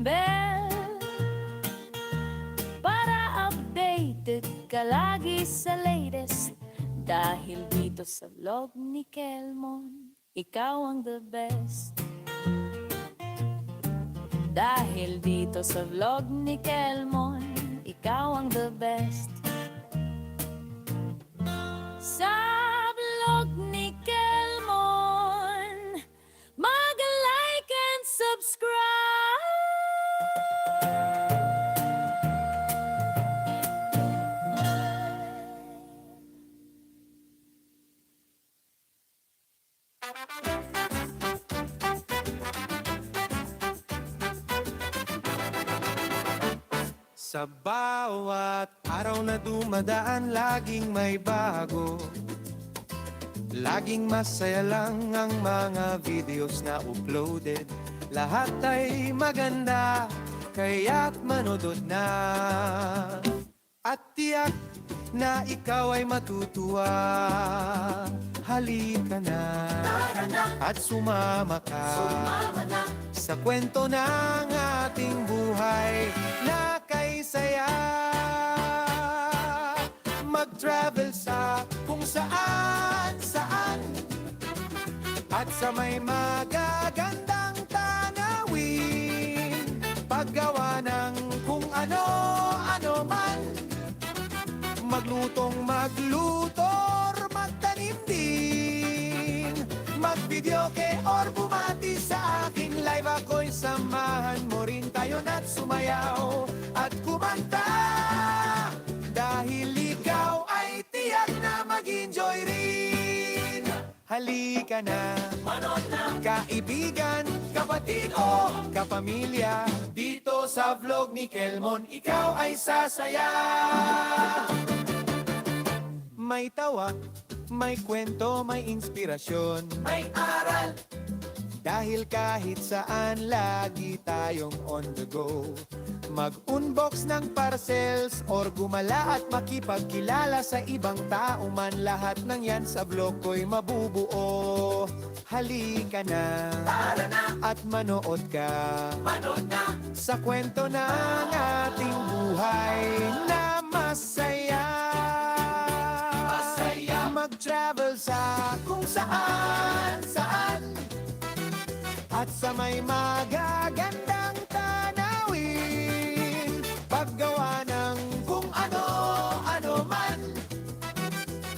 Bell para updated ka lagi sa latest. Dahil dito sa vlog ni Kelmon, ikaw ang the best. Dahil dito sa vlog ni Kelmon, ikaw ang the best. Sa vlog ni Kelmon, mag-like and subscribe. Sa bawat araw na dumadaan, laging may bago. Laging masaya lang ang mga videos na uploaded. Lahat ay maganda, kaya't manood na. At tiyak na ikaw ay matutuwa. Halika na at sumama ka sa kwento ng ating buhay na kay saya. Mag-travel sa kung saan at sa may magagandang tanawin. Paggawa ng kung ano man. Maglutong magluto or magtanim din. Mag-videoke or bumati sa aking live. Ako'y samahan mo rin tayo na't sumayaw at kumanta. Dahil ikaw ay tiyak na mag-enjoy rin. Halika na, manood na, kaibigan, kapatid o kapamilya. Dito sa vlog ni Kelmon, ikaw ay sasaya. May tawa, may kwento, may inspirasyon, may aral. Dahil kahit saan, lagi tayong on the go. Mag-unbox ng parcels or gumala at makipagkilala sa ibang tao man. Lahat ng yan sa vlog ko'y mabubuo. Halika na, tara na, at manood ka, manood na, sa kwento ng ating buhay na masaya. Mag-travel sa kung saan at sa may magagandang tanawin. Paggawa ng kung ano man.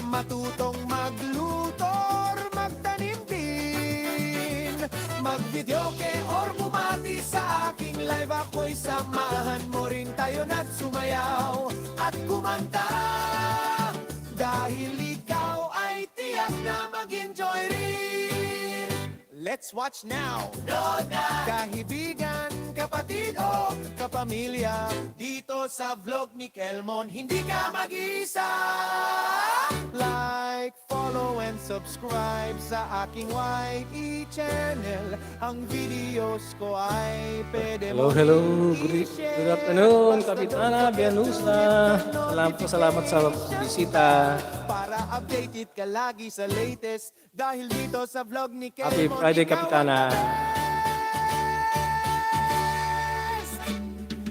Matutong magluto or magtanim din. Mag-videoke or bumati sa aking live. Ako'y samahan mo rin tayo na't sumayaw at kumanta. Dahil ikaw ay tiyak na mag-enjoy rin. Let's watch now! Kahibigan, kapatid o kapamilya. Dito sa vlog ni Kelmon, hindi ka mag-isa. Like, follow and subscribe sa aking YE channel. Ang videos ko ay pwede mo Hello. Good afternoon, Kapitana Bianusa. Salamat sa bisita. para updated ka lagi sa latest. Dahil dito sa vlog ni Kelmon, Happy Friday, ikaw ang Kapitana. the best.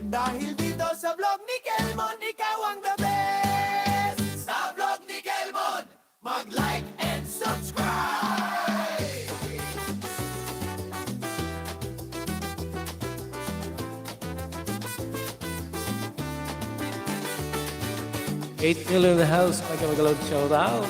Dahil dito sa vlog ni Kelmon, ikaw ang the best. Sa vlog ni Kelmon, mag-like and subscribe. 8 million in the house. Magaload shout out.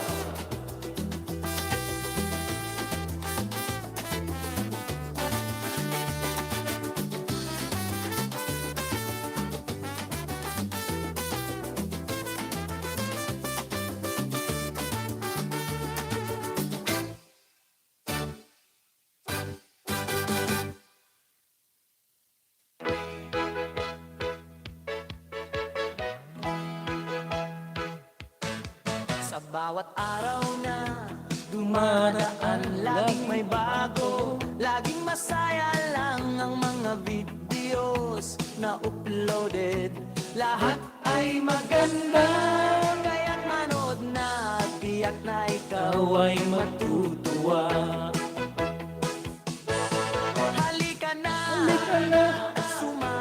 Sa bawat araw na dumadaan, laging may bago. Laging masaya lang ang mga videos na uploaded. Lahat ay maganda, kaya't manood na. Tiyak na ikaw ay matutuwa.